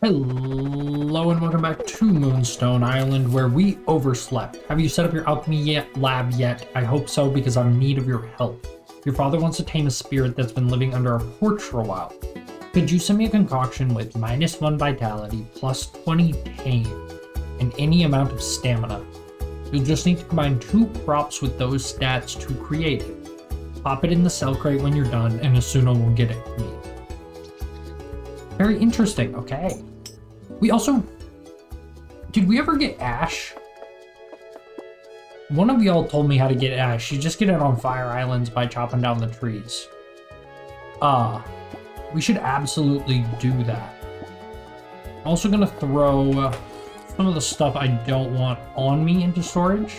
Hello and welcome back to Moonstone Island, where we overslept. Have you set up your alchemy lab yet? I hope so, because I'm in need of your help. Your father wants to tame a spirit that's been living under our porch for a while. Could you send me a concoction with -1 vitality, plus 20 tame, and any amount of stamina? You'll just need to combine 2 props with those stats to create it. Pop it in the cell crate when you're done, and Asuna will get it to me. Very interesting, okay. We also... Did we ever get Ash? One of y'all told me how to get Ash. You just get it on Fire Islands by chopping down the trees. We should absolutely do that. I'm also gonna throw some of the stuff I don't want on me into storage.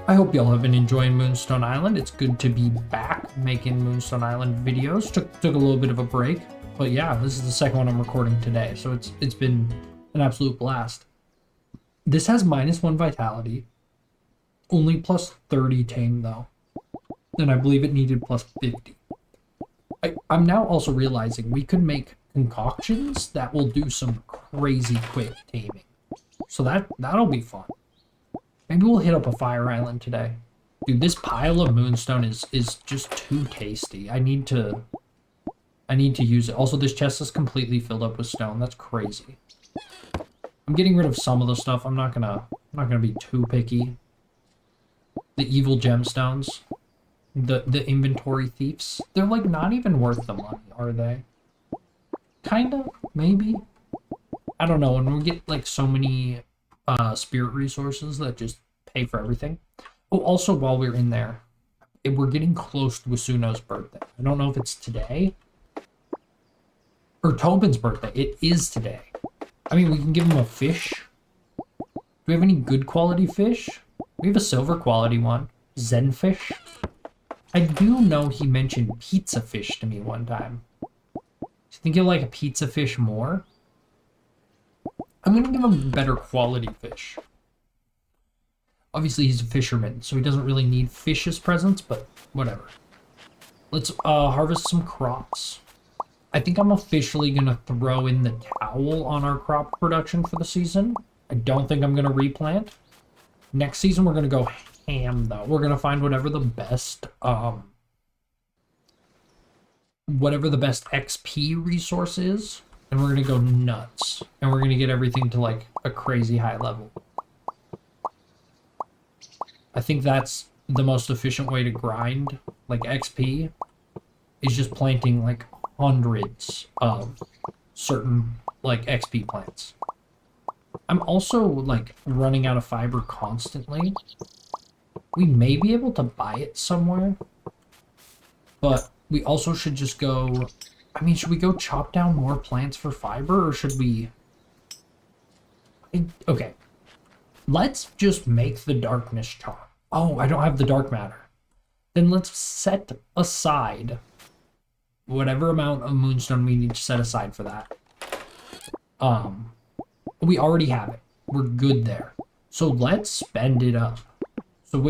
I hope y'all have been enjoying Moonstone Island. It's good to be back making Moonstone Island videos. Took a little bit of a break, but yeah, this is the second one I'm recording today, so it's been an absolute blast. This has -1 vitality, only plus 30 tame though, and I believe it needed plus 50. I'm now also realizing we could make concoctions that will do some crazy quick taming, so that'll be fun. Maybe we'll hit up a Fire Island today. Dude, this pile of moonstone is just too tasty. I need to use it. Also, this chest is completely filled up with stone. That's crazy. I'm getting rid of some of the stuff. I'm not gonna be too picky. The evil gemstones, the inventory thieves. They're like not even worth the money, are they? Kinda, maybe. I don't know. When we get like so many spirit resources that just pay for everything. Oh, also while we're in there, we're getting close to Asuno's birthday. I don't know if it's today or Tobin's birthday. It is today. I mean, we can give him a fish. Do we have any good quality fish? We have a silver quality one, Zen fish. I do know he mentioned pizza fish to me one time. Do you think you'll like a pizza fish more? I'm gonna give him a better quality fish. Obviously, he's a fisherman, so he doesn't really need fish's presence, but whatever. Let's harvest some crops. I think I'm officially gonna throw in the towel on our crop production for the season. I don't think I'm gonna replant. Next season, we're gonna go ham, though. We're gonna find whatever the best XP resource is, and we're gonna go nuts, and we're gonna get everything to like a crazy high level. I think that's the most efficient way to grind like XP, is just planting like hundreds of certain like XP plants. I'm also like running out of fiber constantly. We may be able to buy it somewhere, but we also should just go... I mean, should we go chop down more plants for fiber, or should we... Okay. Let's just make the darkness charm. Oh, I don't have the dark matter. Then let's set aside whatever amount of moonstone we need to set aside for that. We already have it. We're good there. So let's spend it up. So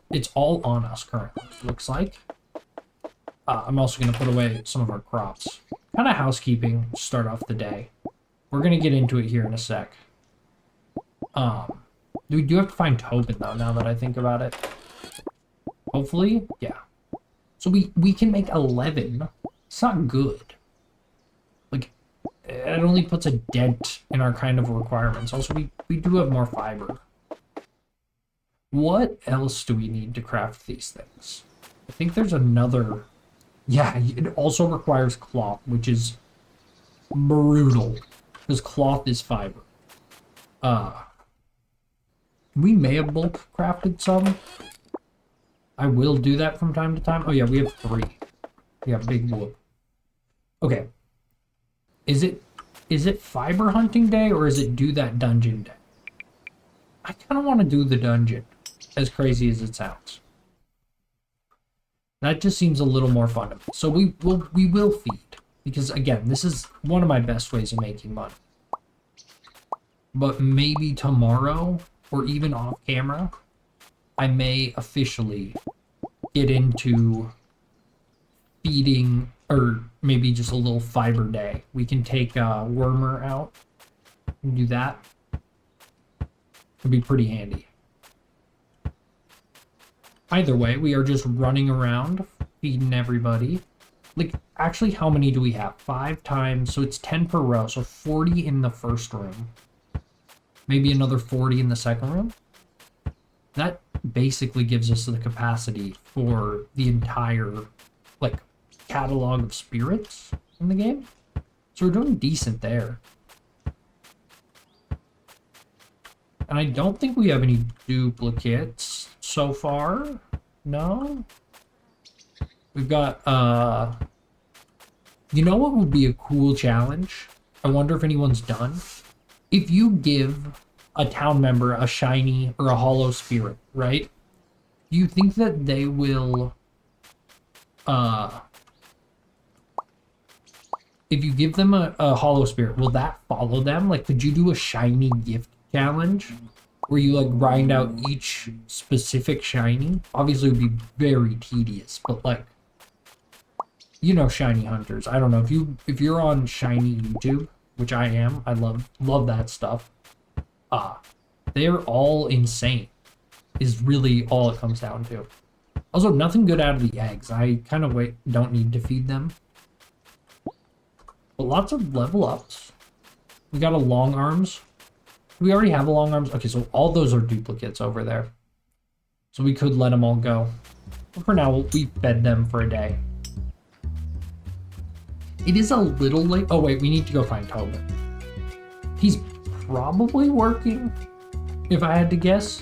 it's all on us currently, looks like. I'm also going to put away some of our crops. Kind of housekeeping to start off the day. We're going to get into it here in a sec. We do have to find Tobin, though, now that I think about it. Hopefully, yeah. So we can make 11. It's not good. Like, it only puts a dent in our kind of requirements. Also, we do have more fiber. What else do we need to craft these things? I think there's another... Yeah, it also requires cloth, which is brutal, because cloth is fiber. We may have bulk crafted some. I will do that from time to time. Oh yeah, we have 3. Yeah, big whoop. Okay. Is it fiber hunting day, or is it do that dungeon day? I kind of want to do the dungeon, as crazy as it sounds. That just seems a little more fun to me. So we will feed, because again, this is one of my best ways of making money. But maybe tomorrow, or even off camera, I may officially get into feeding or maybe just a little fiber day. We can take Wormer out and do that. It'd be pretty handy. Either way, we are just running around, feeding everybody. Like, actually, how many do we have? 5 times, so it's 10 per row, so 40 in the first room. Maybe another 40 in the second room. That basically gives us the capacity for the entire, like, catalog of spirits in the game. So we're doing decent there. And I don't think we have any duplicates so far. No? We've got, you know what would be a cool challenge? I wonder if anyone's done. If you give a town member a shiny or a hollow spirit, right? Do you think that they will, if you give them a hollow spirit, will that follow them? Like, could you do a shiny gift challenge where you, like, grind out each specific shiny? Obviously, it would be very tedious, but, like, you know, shiny hunters. I don't know if you're on shiny YouTube, which I am. I love that stuff. They're all insane. Is really all it comes down to. Also, nothing good out of the eggs. I kind of don't need to feed them. But lots of level ups. We got a long arms. We already have a long arms. Okay, so all those are duplicates over there. So we could let them all go. But for now, we fed them for a day. It is a little late. Oh, wait, we need to go find Tobin. He's probably working, if I had to guess.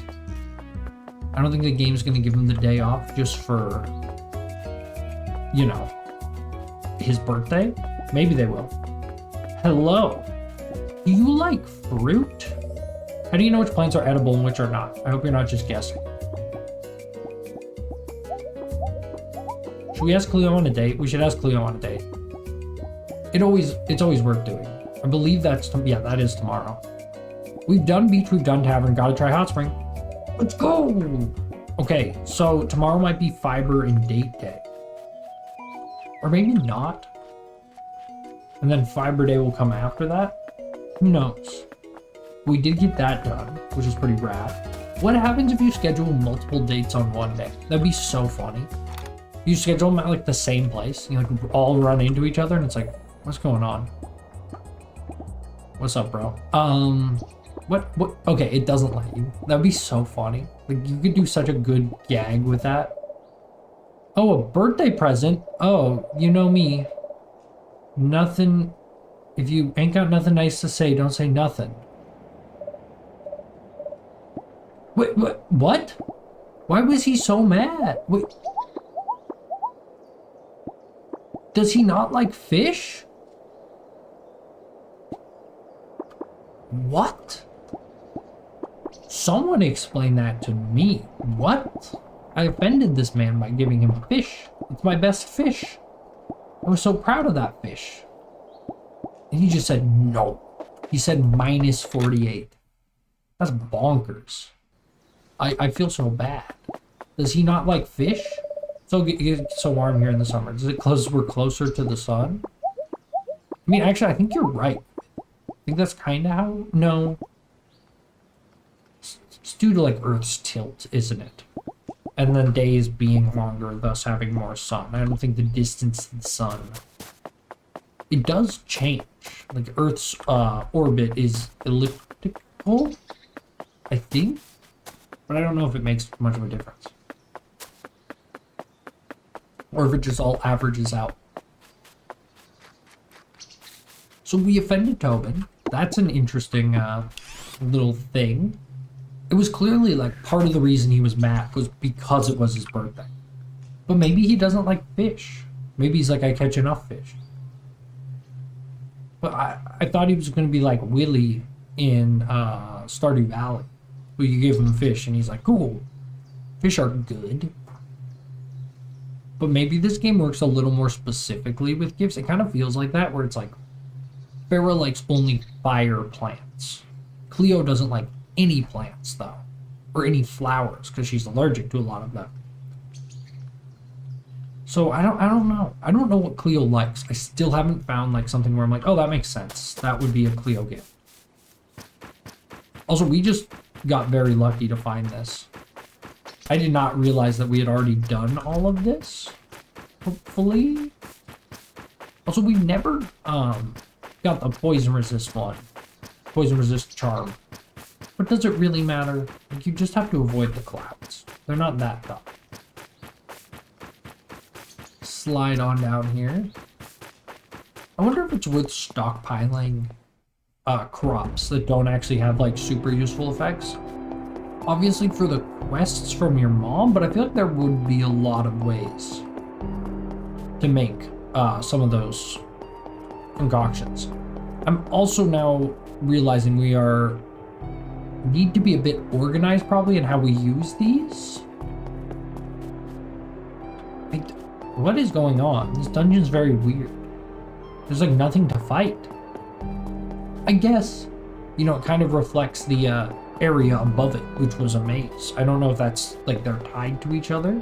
I don't think the game's going to give him the day off just for, you know, his birthday. Maybe they will. Hello. Do you like fruit? How do you know which plants are edible and which are not? I hope you're not just guessing. Should we ask Cleo on a date? We should ask Cleo on a date. It's always worth doing. I believe yeah, that is tomorrow. We've done beach, we've done tavern, gotta try hot spring. Let's go! Okay, so tomorrow might be fiber and date day. Or maybe not. And then fiber day will come after that? Who knows? We did get that done, which is pretty rad. What happens if you schedule multiple dates on one day? That'd be so funny. You schedule them at, like, the same place. You, like, all run into each other and it's like, what's going on? What's up, bro? What? Okay, it doesn't let you. That'd be so funny. Like, you could do such a good gag with that. Oh, a birthday present? Oh, you know me. Nothing. If you ain't got nothing nice to say, don't say nothing. Wait, what? Why was he so mad? Wait. Does he not like fish? What? Someone explain that to me. What? I offended this man by giving him fish. It's my best fish. I was so proud of that fish. And he just said no. He said minus 48. That's bonkers. I feel so bad. Does he not like fish? So it gets so warm here in the summer. Is it because we're closer to the sun? I mean, actually, I think you're right. I think that's kind of how... No. It's due to, like, Earth's tilt, isn't it? And then days being longer, thus having more sun. I don't think the distance to the sun... It does change. Like, Earth's orbit is elliptical, I think. But I don't know if it makes much of a difference. Or if it just all averages out. So we offended Tobin. That's an interesting little thing. It was clearly, like, part of the reason he was mad was because it was his birthday. But maybe he doesn't like fish. Maybe he's like, I catch enough fish. But I thought he was going to be like Willy in Stardew Valley. Where you give him fish and he's like, cool. Fish are good. But maybe this game works a little more specifically with gifts. It kind of feels like that, where it's like, Farrah likes only fire plants. Cleo doesn't like any plants, though. Or any flowers, because she's allergic to a lot of them. So I don't know. I don't know what Cleo likes. I still haven't found like something where I'm like, oh, that makes sense. That would be a Cleo gift. Also, we just got very lucky to find this. I did not realize that we had already done all of this. Hopefully. Also, we never got the poison resist one. Poison resist charm. But does it really matter? Like, you just have to avoid the clouds. They're not that tough. Slide on down here. I wonder if it's worth stockpiling crops that don't actually have like super useful effects. Obviously for the quests from your mom, but I feel like there would be a lot of ways to make some of those concoctions. I'm also now realizing we need to be a bit organized probably in how we use these. What is going on? This dungeon's very weird. There's like nothing to fight. I guess, you know, it kind of reflects the area above it, which was a maze. I don't know if that's like they're tied to each other.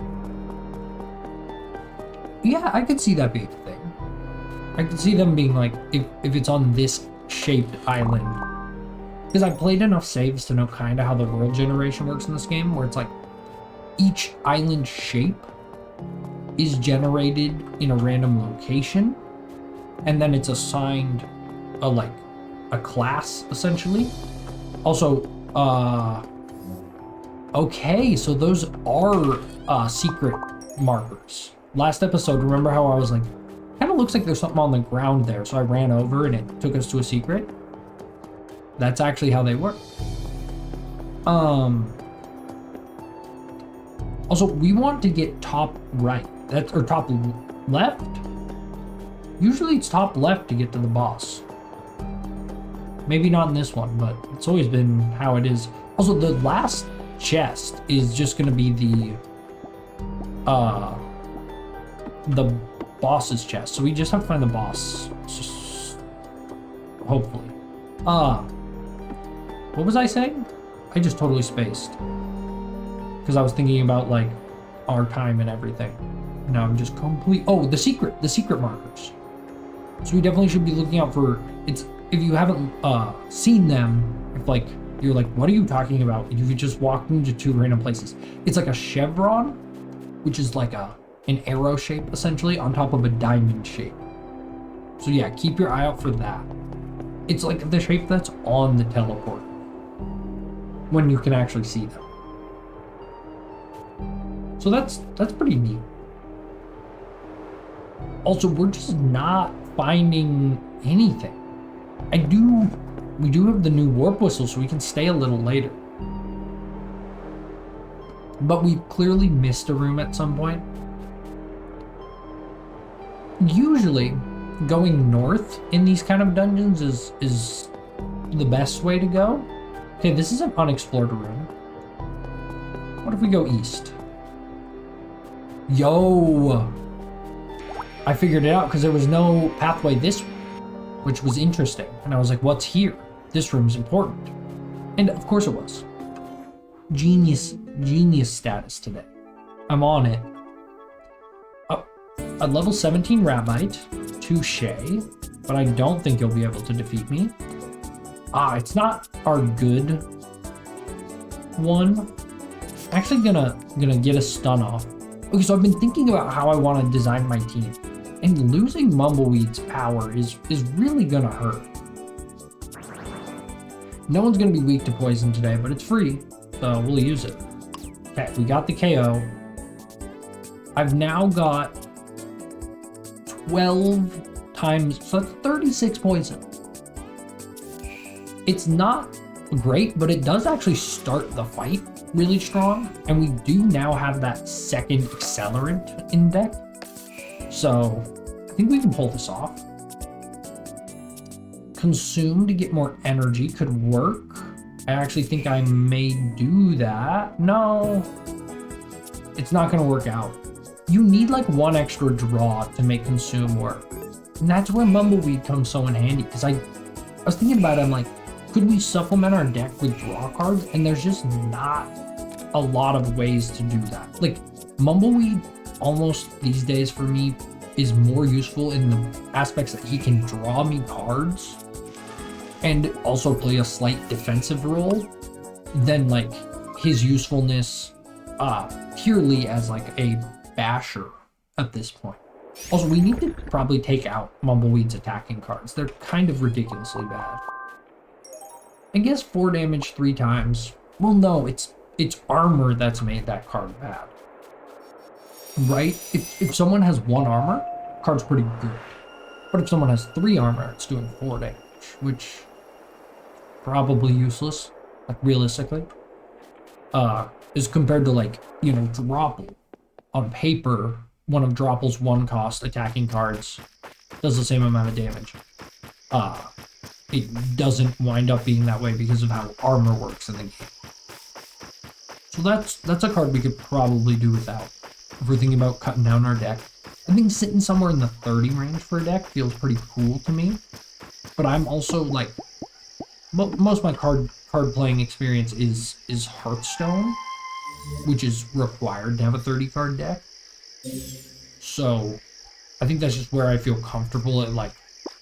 Yeah, I could see that being a thing. I could see them being like, if it's on this shaped island. Because I played enough saves to know kind of how the world generation works in this game, where it's like each island shape is generated in a random location, and then it's assigned a class essentially. Also, okay, so those are secret markers. Last episode, remember how I was like, kind of looks like there's something on the ground there, so I ran over and it took us to a secret? That's actually how they work. Also, we want to get top right. Or top left? Usually it's top left to get to the boss. Maybe not in this one, but it's always been how it is. Also, the last chest is just going to be the boss's chest. So we just have to find the boss. Hopefully. What was I saying? I just totally spaced. Because I was thinking about like our time and everything. Now I'm just oh, the secret markers. So we definitely should be looking out for if you haven't seen them, if like you're like, what are you talking about? You could just walk into two random places. It's like a chevron, which is like an arrow shape essentially on top of a diamond shape. So yeah, keep your eye out for that. It's like the shape that's on the teleport when you can actually see them. So that's pretty neat. Also, we're just not finding anything. We do have the new warp whistle, so we can stay a little later. But we've clearly missed a room at some point. Usually, going north in these kind of dungeons is the best way to go. Okay, this is an unexplored room. What if we go east? Yo! I figured it out because there was no pathway this way, which was interesting. And I was like, what's here? This room's important. And of course it was. Genius status today. I'm on it. Oh, a level 17 Ribbite. Touche. But I don't think you'll be able to defeat me. It's not our good one. I'm actually gonna get a stun off. Okay, so I've been thinking about how I want to design my team. And losing Mumbleweed's power is really gonna hurt. No one's gonna be weak to poison today, but it's free, so we'll use it. Okay, we got the KO. I've now got 12 times, so that's 36 poison. It's not great, but it does actually start the fight really strong, and we do now have that second accelerant in deck. So I think we can pull this off. Consume to get more energy could work. I actually think I may do that. No, it's not gonna work out. You need like one extra draw to make consume work. And that's where Mumbleweed comes so in handy, because I was thinking about it, I'm like, could we supplement our deck with draw cards? And there's just not a lot of ways to do that. Like, Mumbleweed almost these days for me is more useful in the aspects that he can draw me cards and also play a slight defensive role than like his usefulness purely as like a basher at this point. Also, we need to probably take out Mumbleweed's attacking cards. They're kind of ridiculously bad. I guess 4 damage 3 times. Well, no, it's armor that's made that card bad. Right? If someone has 1 armor, card's pretty good. But if someone has 3 armor, it's doing 4 damage, which probably useless, like realistically. Is compared to like, you know, Dropple. On paper, one of Dropple's 1 cost attacking cards does the same amount of damage. It doesn't wind up being that way because of how armor works in the game. So that's a card we could probably do without. If we're thinking about cutting down our deck. I think sitting somewhere in the 30 range for a deck feels pretty cool to me. But I'm also like, most of my card playing experience is Hearthstone, which is required to have a 30 card deck. So I think that's just where I feel comfortable at, like,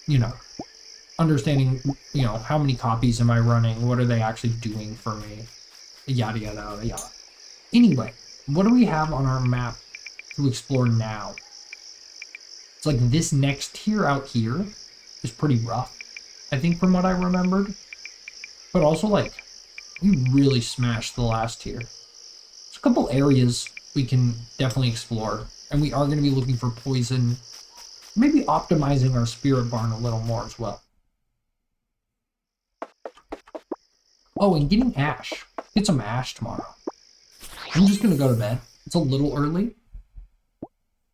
you know, understanding, you know, how many copies am I running? What are they actually doing for me? Yada, yada, yada, yada. Anyway, what do we have on our map to explore now? It's like this next tier out here is pretty rough, I think, from what I remembered. But also, like, we really smashed the last tier. There's a couple areas we can definitely explore, and we are going to be looking for poison, maybe optimizing our spirit barn a little more as well. Oh, and getting ash. Get some ash tomorrow. I'm just going to go to bed. It's a little early,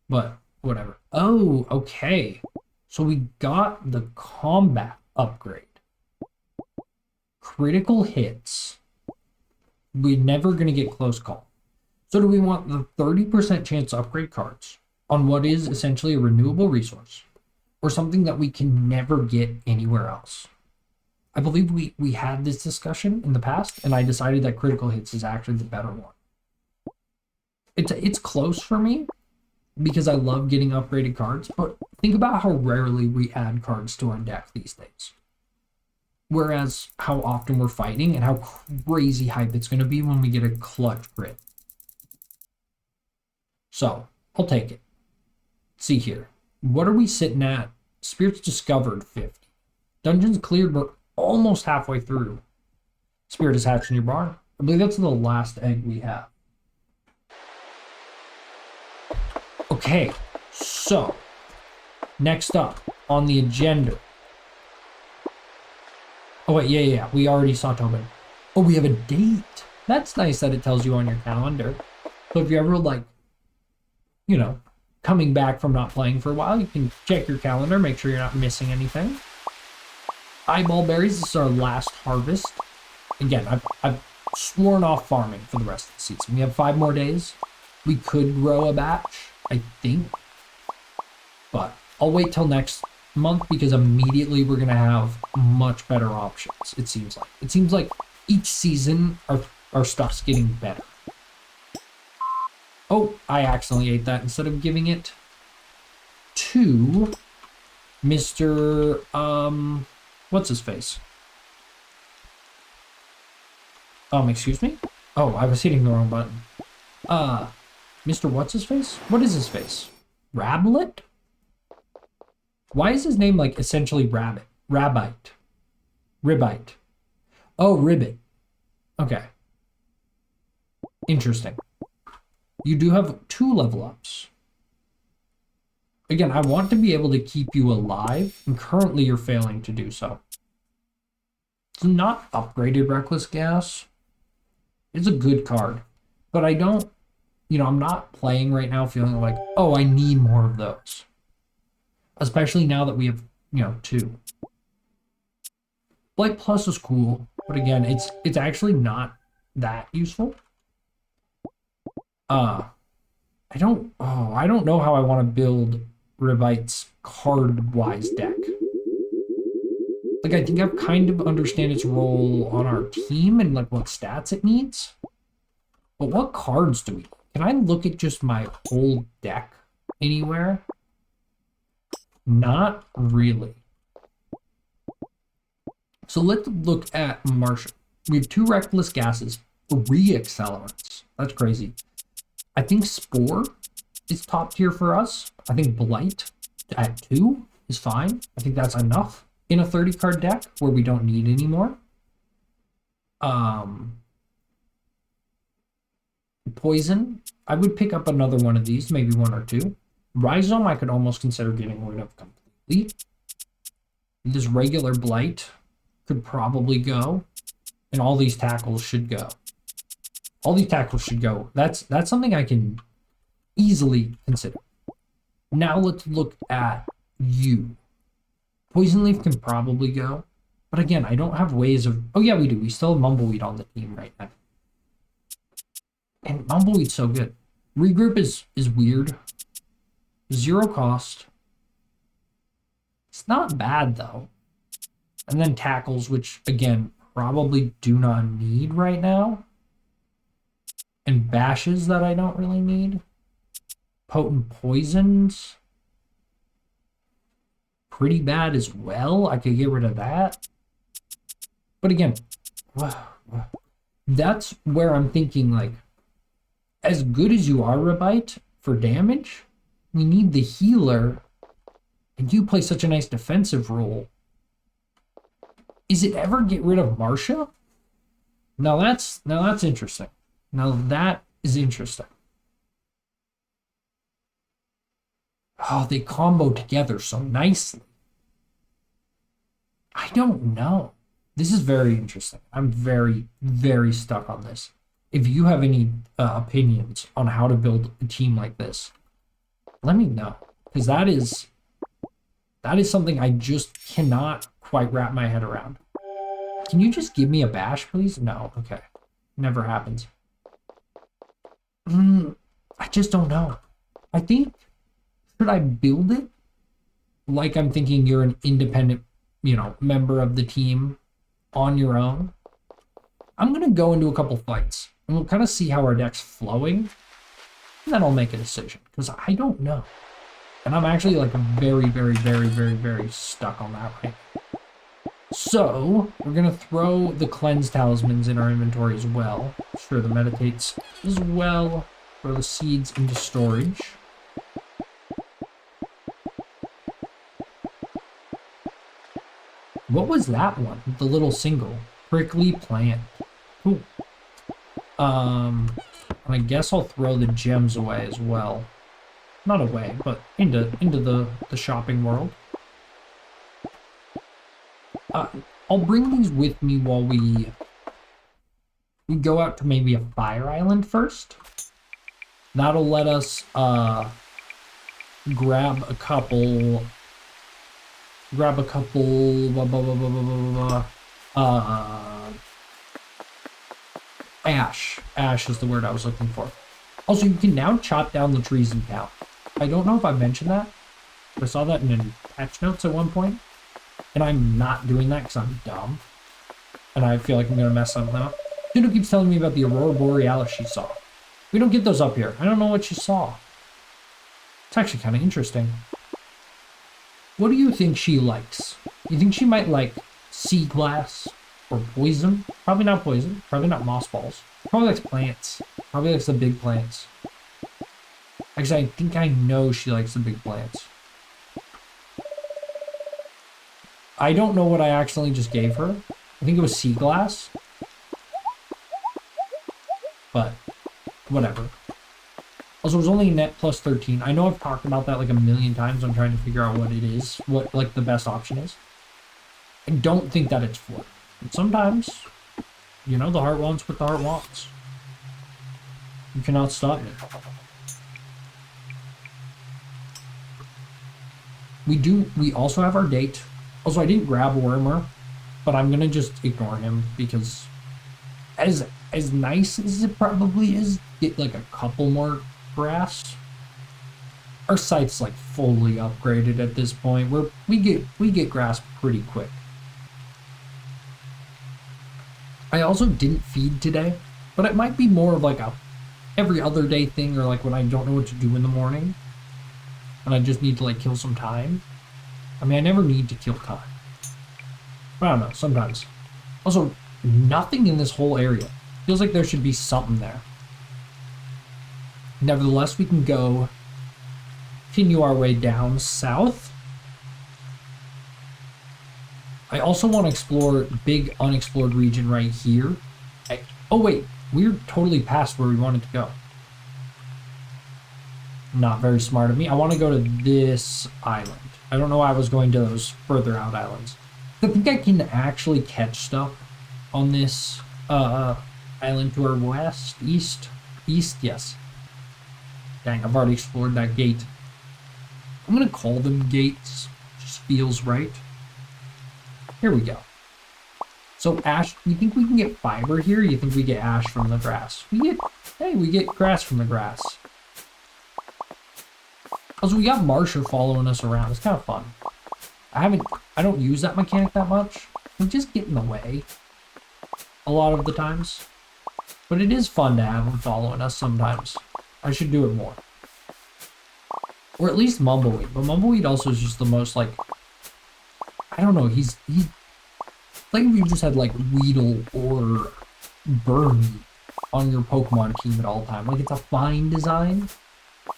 but whatever. Oh, okay. So we got the combat upgrade. Critical hits. We're never going to get close call. So do we want the 30% chance to upgrade cards on what is essentially a renewable resource, or something that we can never get anywhere else? I believe we had this discussion in the past, and I decided that critical hits is actually the better one. It's close for me because I love getting upgraded cards, but think about how rarely we add cards to our deck these days. Whereas how often we're fighting and how crazy hype it's going to be when we get a clutch crit. So, I'll take it. Let's see here. What are we sitting at? Spirits discovered 50. Dungeons cleared, we're almost halfway through. Spirit is hatched in your barn. I believe that's the last egg we have. Okay, so next up on the agenda. Oh wait, yeah, we already saw Tobin. Oh, we have a date. That's nice that it tells you on your calendar. So if you're ever like, you know, coming back from not playing for a while, you can check your calendar, make sure you're not missing anything. Eyeball berries, this is our last harvest. Again, I've sworn off farming for the rest of the season. We have 5 more days. We could grow a batch, I think. But I'll wait till next month because immediately we're going to have much better options, it seems like. It seems like each season our stuff's getting better. Oh, I accidentally ate that instead of giving it to Mr. What's his face? Excuse me? Oh, I was hitting the wrong button. Mr. What's his face? What is his face? Rablet? Why is his name like essentially rabbit? Ribbite. Ribbite. Oh, Ribbit. Okay. Interesting. You do have 2 level ups. Again, I want to be able to keep you alive, and currently you're failing to do so. It's not upgraded Reckless Gas. It's a good card, but I don't, you know, I'm not playing right now feeling like, oh, I need more of those. Especially now that we have, you know, 2. Blight Plus is cool, but again, it's actually not that useful. I don't know how I want to build Ribbite's card-wise deck. Like, I think I kind of understand its role on our team and like what stats it needs. But what cards do we need? Can I look at just my whole deck anywhere? Not really. So let's look at Martian. We have 2 Reckless Gases, 3 Accelerants. That's crazy. I think Spore is top tier for us. I think Blight at 2 is fine. I think that's enough in a 30 card deck where we don't need any more. Poison, I would pick up another one of these, maybe 1 or 2. Rhizome, I could almost consider getting rid of completely. This regular Blight could probably go, and all these tackles should go. All these tackles should go. That's something I can easily consider. Now let's look at you. Poison Leaf can probably go, but again, I don't have ways of... Oh yeah, we do. We still have Mumbleweed on the team right now. And Mumbleweed's so good. Regroup is weird. 0 cost. It's not bad though. And then tackles, which again, probably do not need right now. And bashes that I don't really need. Potent poisons. Pretty bad as well. I could get rid of that. But again, that's where I'm thinking, like, as good as you are, Ribbite, for damage, we need the healer, and you play such a nice defensive role. Is it ever get rid of Marcia? Now that's interesting. Now that is interesting. Oh, they combo together so nicely. I don't know. This is very interesting. I'm very, very stuck on this. If you have any opinions on how to build a team like this, let me know. Because that is something I just cannot quite wrap my head around. Can you just give me a bash, please? No. Okay. Never happens. I just don't know. I think, should I build it like I'm thinking you're an independent, member of the team on your own? I'm going to go into a couple fights, and we'll kind of see how our deck's flowing, and then I'll make a decision, because I don't know. And I'm actually, like, very, very, very, very, very stuck on that right now. So, we're going to throw the Cleanse Talismans in our inventory as well. Sure, the Meditates as well. Throw the Seeds into storage. What was that one? The little single. Prickly Plant. Cool. And I guess I'll throw the gems away as well. Not away, but into the shopping world. I'll bring these with me while we go out to maybe a fire island first. That'll let us grab a couple ash is the word I was looking for. Also, you can now chop down the trees in town. I don't know if I mentioned that. I saw that in patch notes at one point, and I'm not doing that because I'm dumb, and I feel like I'm gonna mess something up. Dude keeps telling me about the Aurora Borealis she saw. We don't get those up here. I don't know what she saw. It's actually kind of interesting. What do you think she likes? You think she might like sea glass or poison? Probably not poison. Probably not moss balls. Probably likes plants. Probably likes the big plants. Actually, I think I know she likes the big plants. I don't know what I accidentally just gave her. I think it was sea glass. But whatever. Also, it was only net plus 13. I know I've talked about that like a million times. I'm trying to figure out what it is, what like the best option is. I don't think that it's 4. But sometimes, the heart wants what the heart wants. You cannot stop me. We also have our date. Also, I didn't grab Wormer, but I'm gonna just ignore him because as nice as it probably is, get like a couple more grass. Our site's like fully upgraded at this point. We get grass pretty quick. I also didn't feed today, but it might be more of like a every other day thing, or like when I don't know what to do in the morning and I just need to like kill some time. I mean, I never need to kill time. But I don't know, sometimes. Also, nothing in this whole area. Feels like there should be something there. Nevertheless, we can continue our way down south. I also want to explore big unexplored region right here. Oh wait, we're totally past where we wanted to go. Not very smart of me. I want to go to this island. I don't know why I was going to those further out islands. I think I can actually catch stuff on this island to our west, east, yes. Dang, I've already explored that gate. I'm gonna call them gates. Just feels right. Here we go. So ash, you think we can get fiber here? You think we get ash from the grass? We get grass from the grass. Also, we got Marsha following us around. It's kind of fun. I don't use that mechanic that much. We just get in the way a lot of the times. But it is fun to have him following us sometimes. I should do it more. Or at least Mumbleweed. But Mumbleweed also is just the most, like, I don't know, he's like if you just had, like, Weedle or Burmy on your Pokemon team at all time. Like, it's a fine design,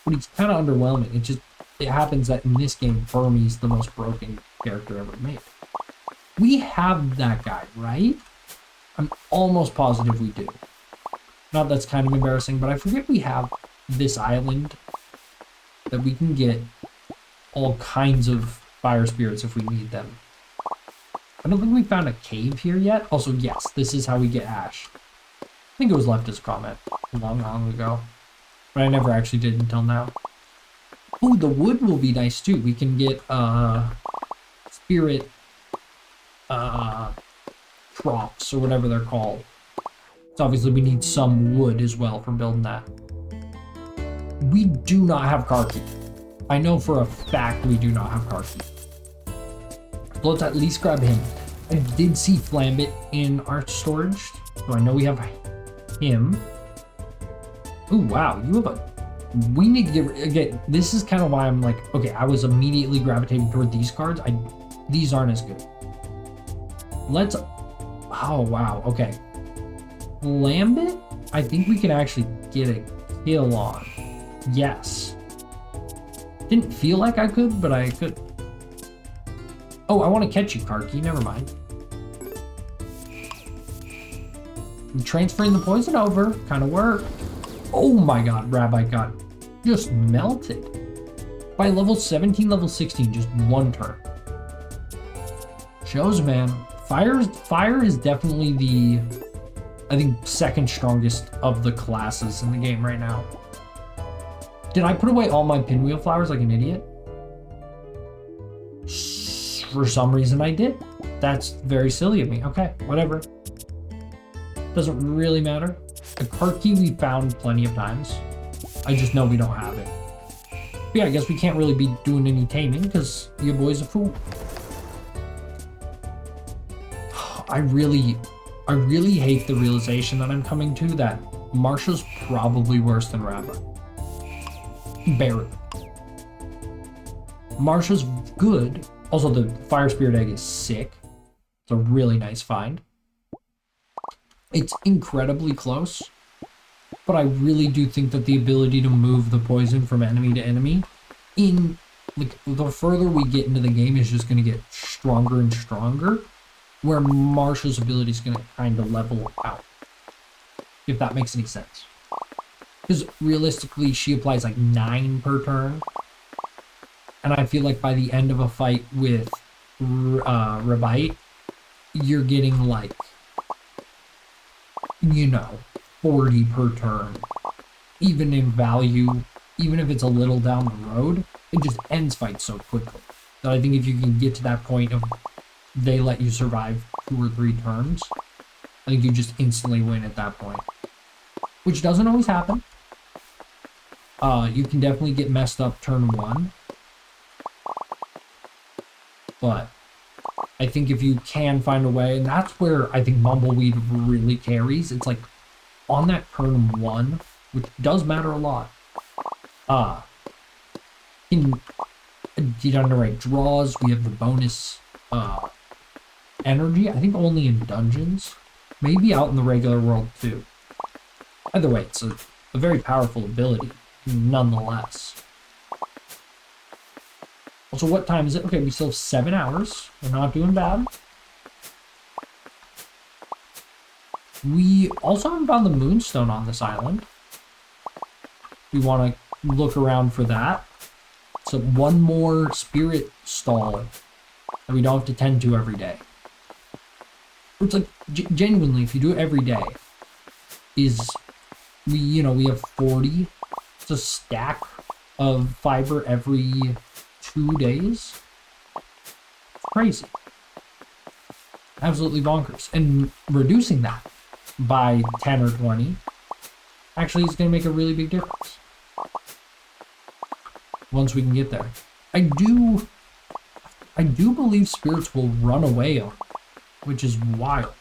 but it's kind of underwhelming. It happens that in this game, Burmy's the most broken character ever made. We have that guy, right? I'm almost positive we do. Not that's kind of embarrassing, but I forget we have this island that we can get all kinds of fire spirits if we need them. I don't think we found a cave here yet. Also, yes, this is how we get ash. I think it was left as a comment long ago, but I never actually did until now. Oh, the wood will be nice too. We can get spirit troughs or whatever they're called. So obviously we need some wood as well for building that. We do not have Karki. I know for a fact we do not have Karki. Let's at least grab him. I did see Flambit in our storage, so I know we have him. Oh wow, you have a... We need to get... Again, this is kind of why I'm like, okay, I was immediately gravitating toward these cards. These aren't as good. Let's... Oh wow, okay. Flambit, I think we can actually get a kill on. Yes. Didn't feel like I could, but I could. Oh, I want to catch you, Karki. Never mind. I'm transferring the poison over. Kind of worked. Oh my god, Ribbite got just melted. By level 17, level 16, just one turn. Shows, man. Fire is definitely the, I think, second strongest of the classes in the game right now. Did I put away all my pinwheel flowers like an idiot? For some reason I did. That's very silly of me. Okay, whatever. Doesn't really matter. The Karki we found plenty of times. I just know we don't have it. But yeah, I guess we can't really be doing any taming because your boy's a fool. I really hate the realization that I'm coming to that Marsha's probably worse than Ribbite. Barely. Marsha's good. Also, the Fire Spirit Egg is sick. It's a really nice find. It's incredibly close, but I really do think that the ability to move the poison from enemy to enemy, like, the further we get into the game is just going to get stronger and stronger, where Marsha's ability is going to kind of level out, if that makes any sense. Because realistically, she applies like 9 per turn. And I feel like by the end of a fight with Ribbite, you're getting like, you know, 40 per turn. Even in value, even if it's a little down the road, it just ends fights so quickly. So I think if you can get to that point of they let you survive 2 or 3 turns, I think you just instantly win at that point. Which doesn't always happen. You can definitely get messed up turn 1. But I think if you can find a way, and that's where I think Mumbleweed really carries. It's like on that turn 1, which does matter a lot. In generate draws, we have the bonus energy. I think only in dungeons, maybe out in the regular world too. Either way, it's a very powerful ability, nonetheless. Also, what time is it? Okay, we still have 7 hours. We're not doing bad. We also haven't found the Moonstone on this island. We want to look around for that. So one more spirit stall that we don't have to tend to every day. It's like, genuinely, if you do it every day, we have 40. It's a stack of fiber every 2 days. Crazy. Absolutely bonkers. And reducing that by 10 or 20 actually is going to make a really big difference once we can get there. I do believe spirits will run away on it, which is wild.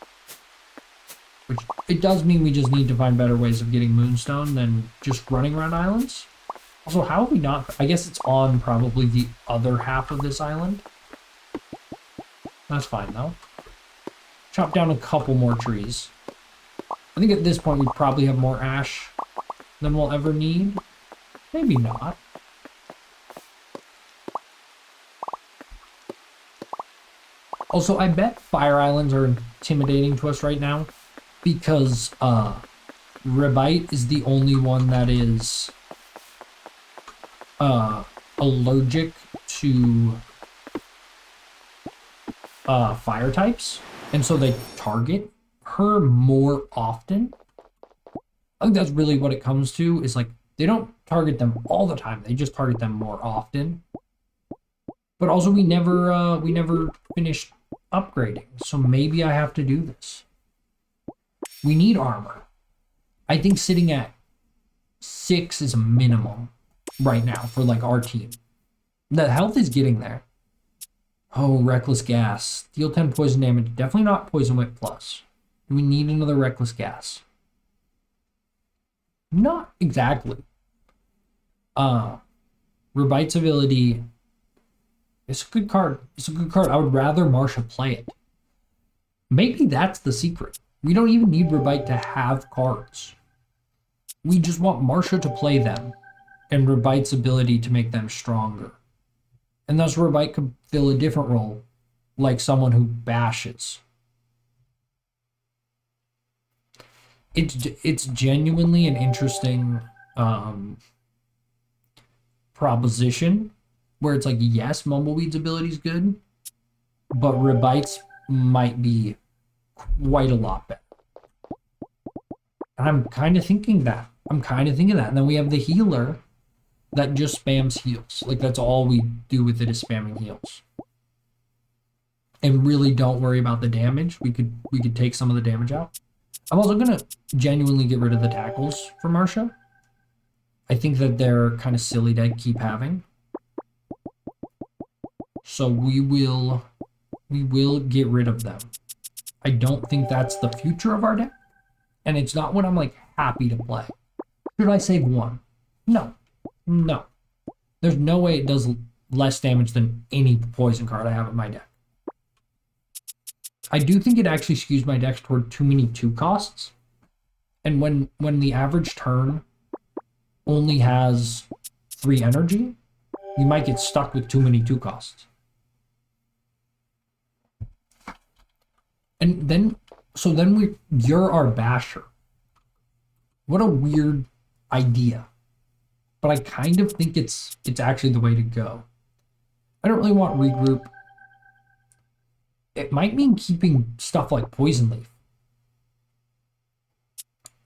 Which, it does mean we just need to find better ways of getting Moonstone than just running around islands. Also, how have we not... I guess it's on probably the other half of this island. That's fine, though. Chop down a couple more trees. I think at this point we probably have more ash than we'll ever need. Maybe not. Also, I bet fire islands are intimidating to us right now because Ribbite is the only one that is allergic to fire types, and so they target her more often. I think that's really what it comes to, is like they don't target them all the time, they just target them more often. But also we never finished upgrading, so maybe I have to do this. We need armor. I think sitting at 6 is a minimum right now for like our team. The health is getting there. Oh, reckless gas. Deal 10 poison damage. Definitely not poison whip plus. Do we need another reckless gas? Not exactly. Ribbite's ability. It's a good card. It's a good card. I would rather Marsha play it. Maybe that's the secret. We don't even need Ribbite to have cards. We just want Marsha to play them, and Ribbite's ability to make them stronger. And thus Ribbite could fill a different role, like someone who bashes. It's genuinely an interesting proposition, where it's like, yes, Mumbleweed's ability is good, but Ribbite's might be quite a lot better. And I'm kind of thinking that. And then we have the healer that just spams heals. Like, that's all we do with it is spamming heals. And really don't worry about the damage. We could take some of the damage out. I'm also going to genuinely get rid of the tackles for Marsha. I think that they're kind of silly to keep having. So we will get rid of them. I don't think that's the future of our deck. And it's not what I'm like happy to play. Should I save one? No. There's no way it does less damage than any poison card I have in my deck. I do think it actually skews my decks toward too many 2 costs. And when the average turn only has 3 energy, you might get stuck with too many 2 costs. And then you're our basher. What a weird idea. But I kind of think it's actually the way to go. I don't really want regroup. It might mean keeping stuff like Poison Leaf.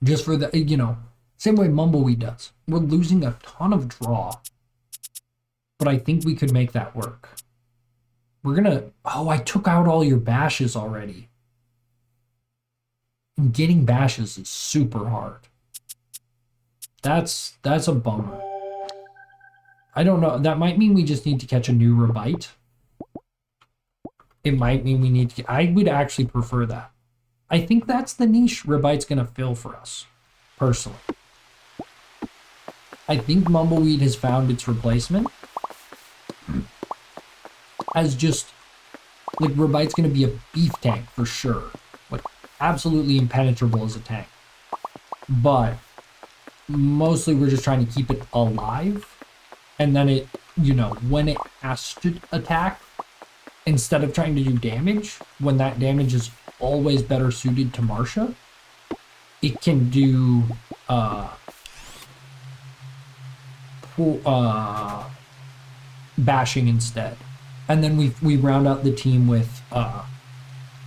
Just for the, same way Mumbleweed does. We're losing a ton of draw. But I think we could make that work. We're gonna, I took out all your bashes already. And getting bashes is super hard. That's a bummer. I don't know. That might mean we just need to catch a new Ribbite. It might mean we need to... I would actually prefer that. I think that's the niche Ribbite's going to fill for us, personally. I think Mumbleweed has found its replacement as just, like, Ribbite's going to be a beef tank for sure. Like, absolutely impenetrable as a tank. But mostly we're just trying to keep it alive. And then it, you know, when it has to attack, instead of trying to do damage, when that damage is always better suited to Marcia, it can do bashing instead. And then we round out the team with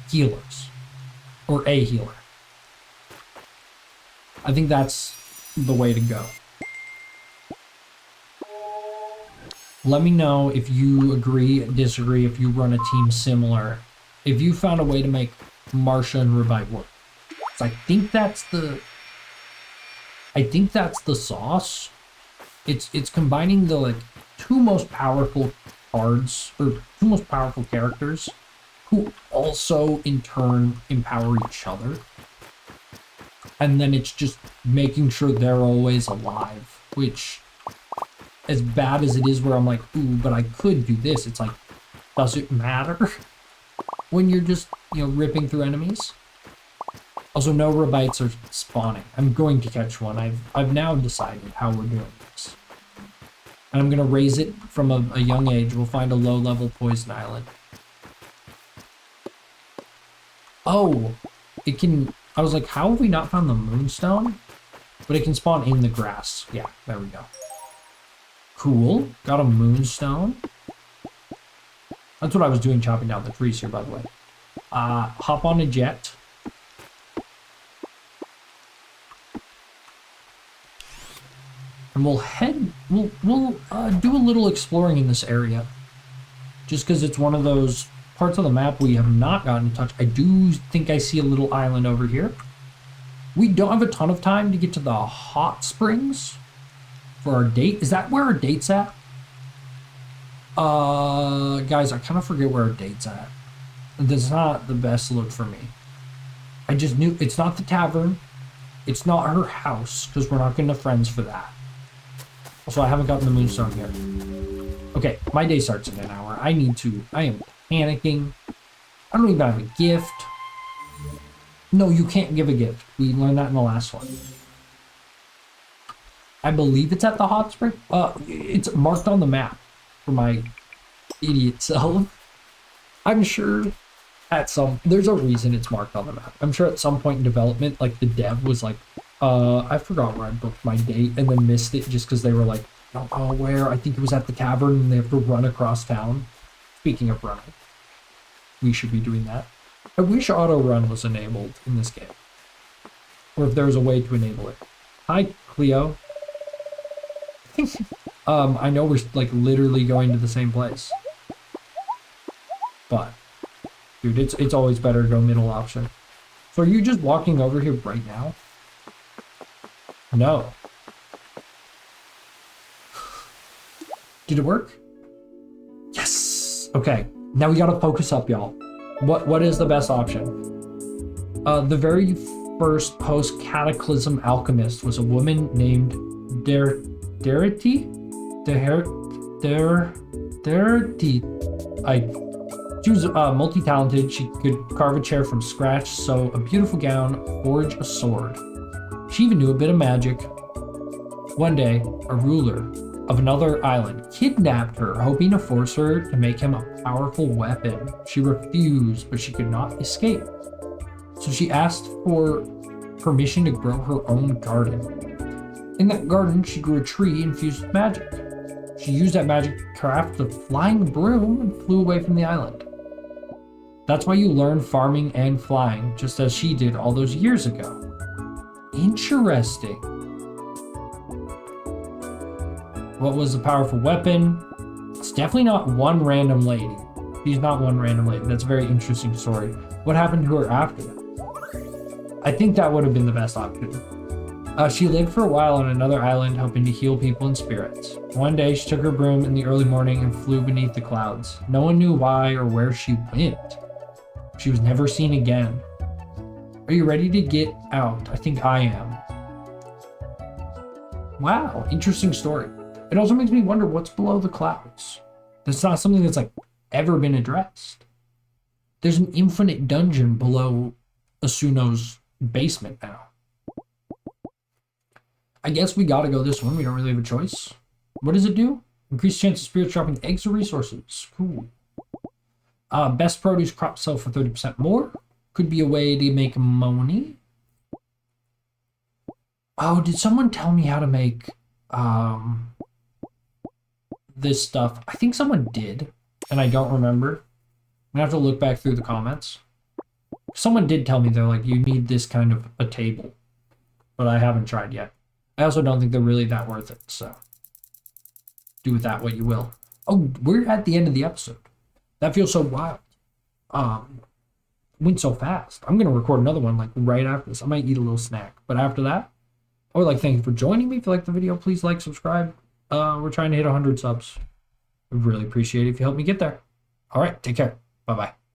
healers, or a healer. I think that's the way to go. Let me know if you agree, disagree, if you run a team similar, if you found a way to make Marcia and Ribbite work. So I think that's the sauce. It's combining the, like, two most powerful cards, or two most powerful characters, who also in turn empower each other. And then it's just making sure they're always alive, which, as bad as it is where I'm like, ooh, but I could do this, it's like, does it matter when you're just, you know, ripping through enemies? Also, no Ribbites are spawning. I'm going to catch one. I've now decided how we're doing this. And I'm going to raise it from a young age. We'll find a low-level poison island. Oh, it can... I was like, how have we not found the Moonstone? But it can spawn in the grass. Yeah, there we go. Cool. Got a Moonstone. That's what I was doing, chopping down the trees here, by the way. Hop on a jet. And we'll do a little exploring in this area. Just because it's one of those parts of the map we have not gotten to touch. I do think I see a little island over here. We don't have a ton of time to get to the hot springs for our date. Is that where our date's at? Guys, I kind of forget where our date's at. That's not the best look for me. I just knew it's not the tavern. It's not her house, because we're not getting friends for that. Also, I haven't gotten the Moonstone here. Okay, my day starts in an hour. I am panicking. I don't even have a gift. No, you can't give a gift. We learned that in the last one. I believe it's at the hot spring. It's marked on the map for my idiot self. I'm sure there's a reason it's marked on the map. I'm sure at some point in development, like, the dev was like, I forgot where I booked my date, and then missed it just because they were like, oh, where? I think it was at the tavern, and they have to run across town. Speaking of running, we should be doing that. I wish auto run was enabled in this game, or if there was a way to enable it. Hi, Cleo. I know we're, like, literally going to the same place, but dude, it's always better to go middle option. So are you just walking over here right now? No. Did it work? Yes. Okay. Now we gotta focus up, y'all. What is the best option? The very first post-cataclysm alchemist was a woman named Darity. She was multi-talented. She could carve a chair from scratch, sew a beautiful gown, forge a sword. She even knew a bit of magic. One day, a ruler of another island kidnapped her, hoping to force her to make him a powerful weapon. She refused, but she could not escape. So she asked for permission to grow her own garden. In that garden, she grew a tree infused with magic. She used that magic to craft a flying broom and flew away from the island. That's why you learn farming and flying, just as she did all those years ago. Interesting. What was the powerful weapon? It's definitely not one random lady. She's not one random lady. That's a very interesting story. What happened to her after that? I think that would have been the best option. She lived for a while on another island, hoping to heal people and spirits. One day, she took her broom in the early morning and flew beneath the clouds. No one knew why or where she went. She was never seen again. Are you ready to get out? I think I am. Wow, interesting story. It also makes me wonder what's below the clouds. That's not something that's like ever been addressed. There's an infinite dungeon below Asuno's basement now. I guess we gotta go this one. We don't really have a choice. What does it do? Increased chance of spirits dropping eggs or resources. Cool. Best produce crop sell for 30% more. Could be a way to make money. Oh, did someone tell me how to make this stuff? I think someone did, and I don't remember. I'm gonna have to look back through the comments. Someone did tell me, they're like, you need this kind of a table, but I haven't tried yet. I also don't think they're really that worth it, so do with that what you will. Oh, we're at the end of the episode. That feels so wild. Went so fast. I'm gonna record another one like right after this. I might eat a little snack, but after that, I would like to thank you for joining me. If you like the video, please like, subscribe. We're trying to hit 100 subs. I really appreciate it if you help me get there. All right, take care. Bye-bye.